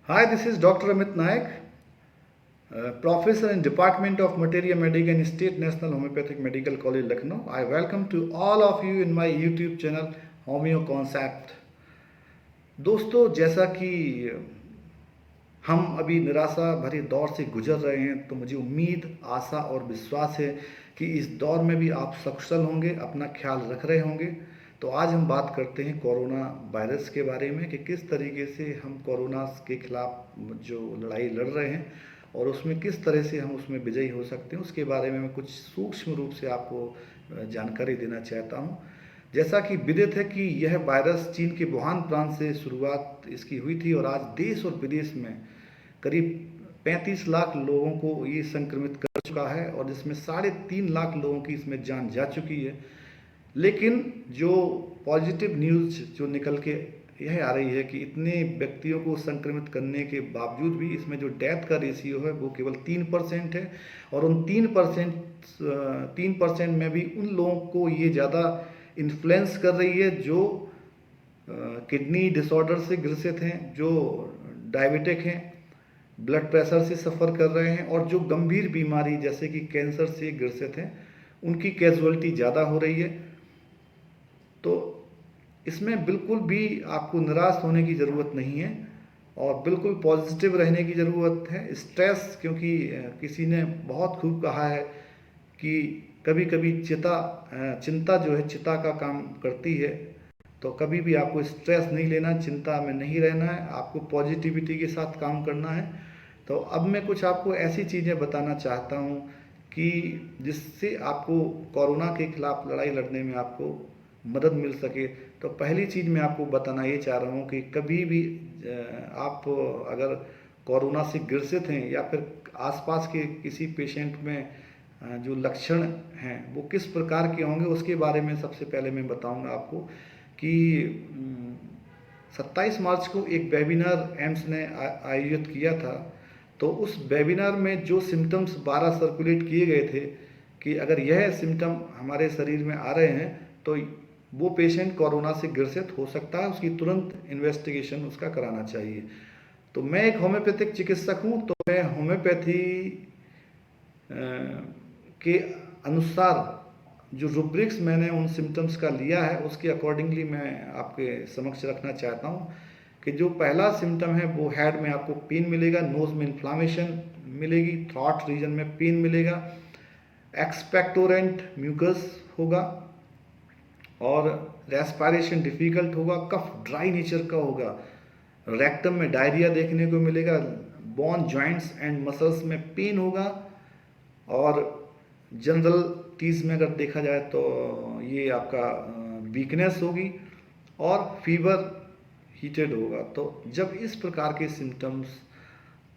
Hi, this is Dr. Amit Naik, Professor in Department of Materia Medica in State National Homeopathic Medical College, Lucknow. I welcome to all of you in my YouTube channel Homeo Concept. दोस्तों, जैसा कि हम अभी निराशा भरे दौर से गुजर रहे हैं, तो मुझे उम्मीद, आशा और विश्वास है कि इस दौर में भी आप सकुशल होंगे, अपना ख्याल रख रहे होंगे। तो आज हम बात करते हैं कोरोना वायरस के बारे में कि किस तरीके से हम कोरोना के खिलाफ जो लड़ाई लड़ रहे हैं और उसमें किस तरह से हम उसमें विजयी हो सकते हैं, उसके बारे में मैं कुछ सूक्ष्म रूप से आपको जानकारी देना चाहता हूं। जैसा कि विदित है कि यह वायरस चीन के वुहान प्रांत से शुरुआत इसकी हुई थी और आज देश और विदेश में करीब 35 लाख लोगों को ये संक्रमित कर चुका है और जिसमें 3.5 लाख लोगों की इसमें जान जा चुकी है। लेकिन जो पॉजिटिव न्यूज़ जो निकल के यह आ रही है कि इतने व्यक्तियों को संक्रमित करने के बावजूद भी इसमें जो डेथ का रेशियो है वो केवल 3% है और उन 3% में भी उन लोगों को ये ज़्यादा इन्फ्लुएंस कर रही है जो किडनी डिसऑर्डर से ग्रसित हैं, जो डायबिटिक हैं, ब्लड प्रेशर से सफ़र कर रहे हैं और जो गंभीर बीमारी जैसे कि कैंसर से ग्रसित हैं, उनकी कैजुअलिटी ज़्यादा हो रही है। तो इसमें बिल्कुल भी आपको निराश होने की ज़रूरत नहीं है और बिल्कुल पॉजिटिव रहने की ज़रूरत है। स्ट्रेस, क्योंकि किसी ने बहुत खूब कहा है कि कभी कभी चिंता जो है चिता का काम करती है। तो कभी भी आपको स्ट्रेस नहीं लेना, चिंता में नहीं रहना है, आपको पॉजिटिविटी के साथ काम करना है। तो अब मैं कुछ आपको ऐसी चीज़ें बताना चाहता हूँ कि जिससे आपको कोरोना के खिलाफ लड़ाई लड़ने में आपको मदद मिल सके। तो पहली चीज़ मैं आपको बताना ये चाह रहा हूँ कि कभी भी आप अगर कोरोना से ग्रसित हैं या फिर आसपास के किसी पेशेंट में जो लक्षण हैं वो किस प्रकार के होंगे, उसके बारे में सबसे पहले मैं बताऊंगा आपको कि 27 मार्च को एक वेबिनार एम्स ने आयोजित किया था। तो उस वेबिनार में जो सिम्टम्स 12 सर्कुलेट किए गए थे कि अगर यह सिम्टम हमारे शरीर में आ रहे हैं तो वो पेशेंट कोरोना से ग्रसित हो सकता है, उसकी तुरंत इन्वेस्टिगेशन उसका कराना चाहिए। तो मैं एक होम्योपैथिक चिकित्सक हूँ, तो मैं होम्योपैथी के अनुसार जो रूब्रिक्स मैंने उन सिम्टम्स का लिया है उसके अकॉर्डिंगली मैं आपके समक्ष रखना चाहता हूँ कि जो पहला सिम्टम है वो हेड में आपको पेन मिलेगा, नोज में इन्फ्लामेशन मिलेगी, थ्रॉट रीजन में पेन मिलेगा, एक्सपेक्टोरेंट म्यूकस होगा और रेस्पिरेशन डिफिकल्ट होगा, कफ ड्राई नेचर का होगा, रेक्टम में डायरिया देखने को मिलेगा, बोन जॉइंट्स एंड मसल्स में पेन होगा और जनरल टीज में अगर देखा जाए तो ये आपका वीकनेस होगी और फीवर हीटेड होगा। तो जब इस प्रकार के सिम्टम्स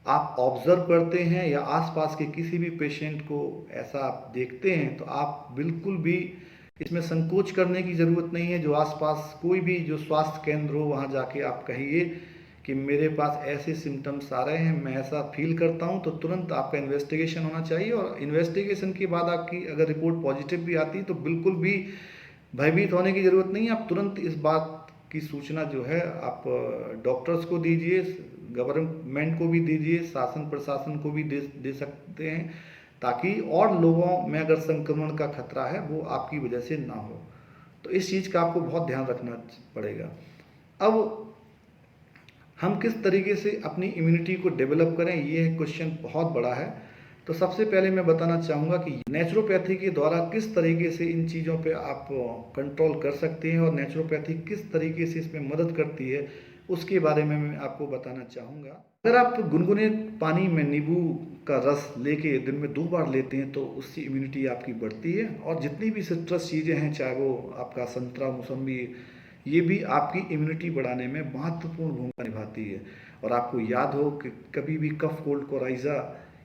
आप ऑब्जर्व करते हैं या आसपास के किसी भी पेशेंट को ऐसा आप देखते हैं तो आप बिल्कुल भी इसमें संकोच करने की ज़रूरत नहीं है। जो आसपास कोई भी जो स्वास्थ्य केंद्र हो वहाँ जाके आप कहिए कि मेरे पास ऐसे सिम्टम्स आ रहे हैं, मैं ऐसा फील करता हूँ, तो तुरंत आपका इन्वेस्टिगेशन होना चाहिए और इन्वेस्टिगेशन के बाद आपकी अगर रिपोर्ट पॉजिटिव भी आती है तो बिल्कुल भी भयभीत होने की ज़रूरत नहीं है। आप तुरंत इस बात की सूचना जो है आप डॉक्टर्स को दीजिए, गवर्नमेंट को भी दीजिए, शासन प्रशासन को भी दे सकते हैं, ताकि और लोगों में अगर संक्रमण का खतरा है वो आपकी वजह से ना हो। तो इस चीज़ का आपको बहुत ध्यान रखना पड़ेगा। अब हम किस तरीके से अपनी इम्यूनिटी को डेवलप करें, ये क्वेश्चन बहुत बड़ा है। तो सबसे पहले मैं बताना चाहूँगा कि नेचुरोपैथी के द्वारा किस तरीके से इन चीज़ों पे आप कंट्रोल कर सकते हैं और नेचुरोपैथी किस तरीके से इसमें मदद करती है उसके बारे में मैं आपको बताना चाहूँगा। अगर आप गुनगुने पानी में नींबू का रस लेके दिन में 2 बार लेते हैं तो उससे इम्यूनिटी आपकी बढ़ती है और जितनी भी सिट्रस चीज़ें हैं, चाहे वो आपका संतरा, मौसम्बी, ये भी आपकी इम्यूनिटी बढ़ाने में महत्वपूर्ण भूमिका निभाती है। और आपको याद हो कि कभी भी कफ, कोल्ड, कोराइज़ा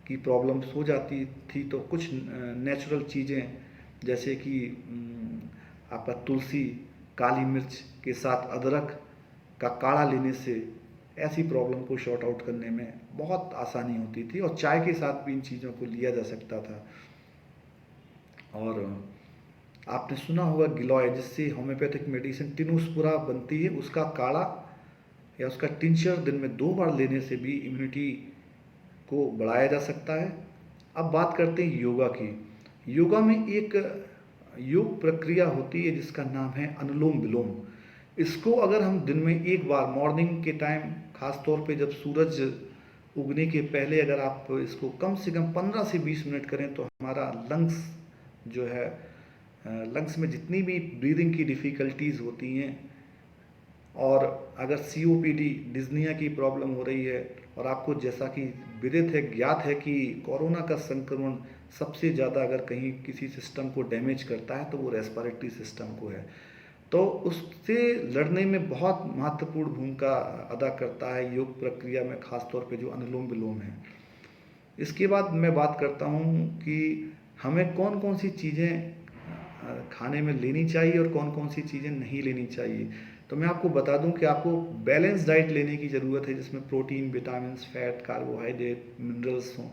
की प्रॉब्लम्स हो जाती थी तो कुछ नेचुरल चीज़ें जैसे कि आपका तुलसी, काली मिर्च के साथ अदरक का काढ़ा लेने से ऐसी प्रॉब्लम को शॉर्ट आउट करने में बहुत आसानी होती थी और चाय के साथ भी इन चीज़ों को लिया जा सकता था। और आपने सुना होगा गिलॉय, जिससे होम्योपैथिक मेडिसिन टिनोस्पुरा बनती है, उसका काढ़ा या उसका टिंचर दिन में 2 बार लेने से भी इम्यूनिटी को बढ़ाया जा सकता है। अब बात करते हैं योगा की। योगा में एक योग प्रक्रिया होती है जिसका नाम है अनुलोम विलोम। इसको अगर हम दिन में एक बार मॉर्निंग के टाइम, खास तौर पे जब सूरज उगने के पहले अगर आप इसको कम से कम 15 से 20 मिनट करें तो हमारा लंग्स जो है, लंग्स में जितनी भी ब्रीदिंग की डिफ़िकल्टीज़ होती हैं, और अगर सीओपीडी डिज़निया की प्रॉब्लम हो रही है, और आपको जैसा कि विदित है, ज्ञात है कि कोरोना का संक्रमण सबसे ज़्यादा अगर कहीं किसी सिस्टम को डैमेज करता है तो वो रेस्पिरेटरी सिस्टम को है। तो उससे लड़ने में बहुत महत्वपूर्ण भूमिका अदा करता है योग प्रक्रिया में, खास तौर पे जो अनुलोम विलोम है। इसके बाद मैं बात करता हूँ कि हमें कौन कौन सी चीज़ें खाने में लेनी चाहिए और कौन कौन सी चीज़ें नहीं लेनी चाहिए। तो मैं आपको बता दूं कि आपको बैलेंस डाइट लेने की ज़रूरत है, जिसमें protein, vitamins, fat, carbohydrate, minerals हों।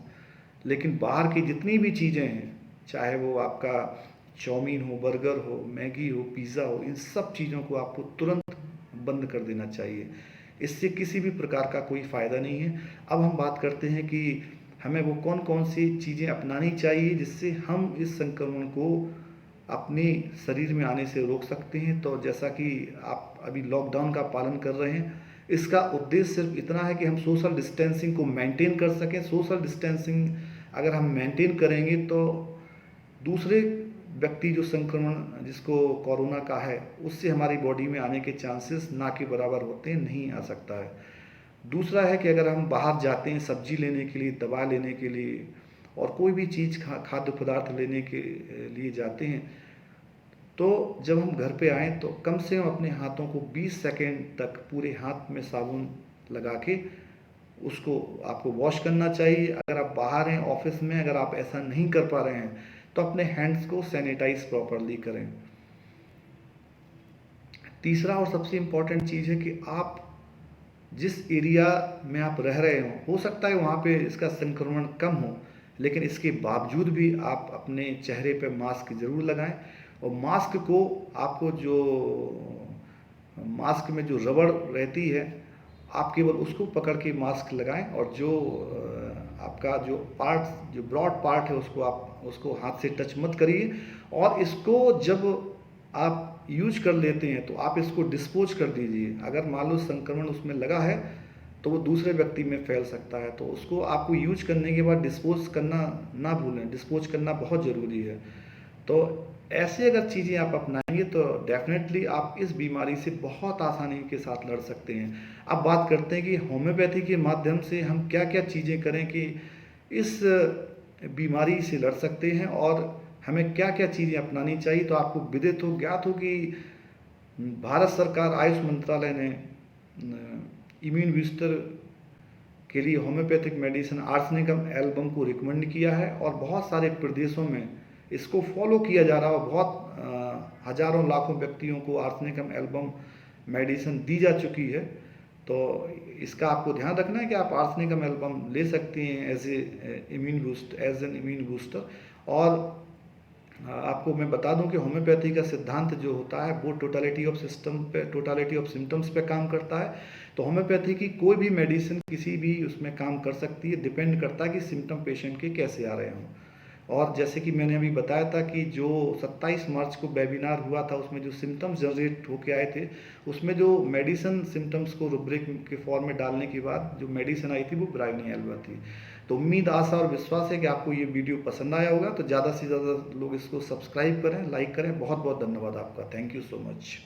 लेकिन बाहर की जितनी भी चीज़ें हैं, चाहे वो आपका चाउमीन हो, बर्गर हो, मैगी हो, पिज़्ज़ा हो, इन सब चीज़ों को आपको तुरंत बंद कर देना चाहिए। इससे किसी भी प्रकार का कोई फ़ायदा नहीं है। अब हम बात करते हैं कि हमें वो कौन कौन सी चीज़ें अपनानी चाहिए जिससे हम इस संक्रमण को अपने शरीर में आने से रोक सकते हैं। तो जैसा कि आप अभी लॉकडाउन का पालन कर रहे हैं, इसका उद्देश्य सिर्फ इतना है कि हम सोशल डिस्टेंसिंग को मेंटेन कर सकें। सोशल डिस्टेंसिंग अगर हम मेंटेन करेंगे तो दूसरे व्यक्ति जो संक्रमण जिसको कोरोना का है, उससे हमारी बॉडी में आने के चांसेस ना के बराबर होते हैं, नहीं आ सकता है। दूसरा है कि अगर हम बाहर जाते हैं सब्जी लेने के लिए, दवा लेने के लिए, और कोई भी चीज़ खाद्य पदार्थ लेने के लिए जाते हैं, तो जब हम घर पे आएँ तो कम से कम अपने हाथों को 20 सेकेंड तक पूरे हाथ में साबुन लगा के उसको आपको वॉश करना चाहिए। अगर आप बाहर हैं, ऑफिस में, अगर आप ऐसा नहीं कर पा रहे हैं तो अपने हैंड्स को सैनिटाइज प्रॉपरली करें। तीसरा और सबसे इम्पॉर्टेंट चीज़ है कि आप जिस एरिया में आप रह रहे हो सकता है वहाँ पे इसका संक्रमण कम हो, लेकिन इसके बावजूद भी आप अपने चेहरे पे मास्क ज़रूर लगाएं। और मास्क को आपको जो मास्क में जो रबड़ रहती है, आप केवल उसको पकड़ के मास्क लगाएं, और जो आपका जो पार्ट, जो ब्रॉड पार्ट है, उसको आप उसको हाथ से टच मत करिए। और इसको जब आप यूज कर लेते हैं तो आप इसको डिस्पोज कर दीजिए। अगर मान लो संक्रमण उसमें लगा है तो वो दूसरे व्यक्ति में फैल सकता है, तो उसको आपको यूज करने के बाद डिस्पोज करना ना भूलें। डिस्पोज करना बहुत ज़रूरी है। तो ऐसे अगर चीज़ें आप अपनाएंगे तो डेफिनेटली आप इस बीमारी से बहुत आसानी के साथ लड़ सकते हैं। अब बात करते हैं कि होम्योपैथी के माध्यम से हम क्या क्या चीज़ें करें कि इस बीमारी से लड़ सकते हैं, और हमें क्या क्या चीज़ें अपनानी चाहिए। तो आपको विदित हो, ज्ञात हो कि भारत सरकार आयुष मंत्रालय ने इम्यून बूस्टर के लिए होम्योपैथिक मेडिसिन आर्सेनिकम एल्बम को रिकमेंड किया है, और बहुत सारे प्रदेशों में इसको फॉलो किया जा रहा है। बहुत हजारों लाखों व्यक्तियों को आर्सेनिकम एल्बम मेडिसिन दी जा चुकी है। तो इसका आपको ध्यान रखना है कि आप आर्सेनिकम एल्बम ले सकते हैं एज एन इम्यून बूस्टर। और आपको मैं बता दूं कि होम्योपैथी का सिद्धांत जो होता है वो टोटलिटी ऑफ सिम्टम्स पे काम करता है। तो होम्योपैथी की कोई भी मेडिसिन किसी भी उसमें काम कर सकती है, डिपेंड करता है कि सिम्टम पेशेंट के कैसे आ रहे हों। और जैसे कि मैंने अभी बताया था कि जो 27 मार्च को वेबिनार हुआ था, उसमें जो सिम्टम्स जनरेट होके आए थे, उसमें जो मेडिसिन सिम्टम्स को रूब्रिक के फॉर्म में डालने के बाद जो मेडिसिन आई थी वो ब्रायोनियल्वा थी। तो उम्मीद, आशा और विश्वास है कि आपको ये वीडियो पसंद आया होगा। तो ज़्यादा से ज़्यादा लोग इसको सब्सक्राइब करें, लाइक करें। बहुत बहुत धन्यवाद आपका। Thank you so much.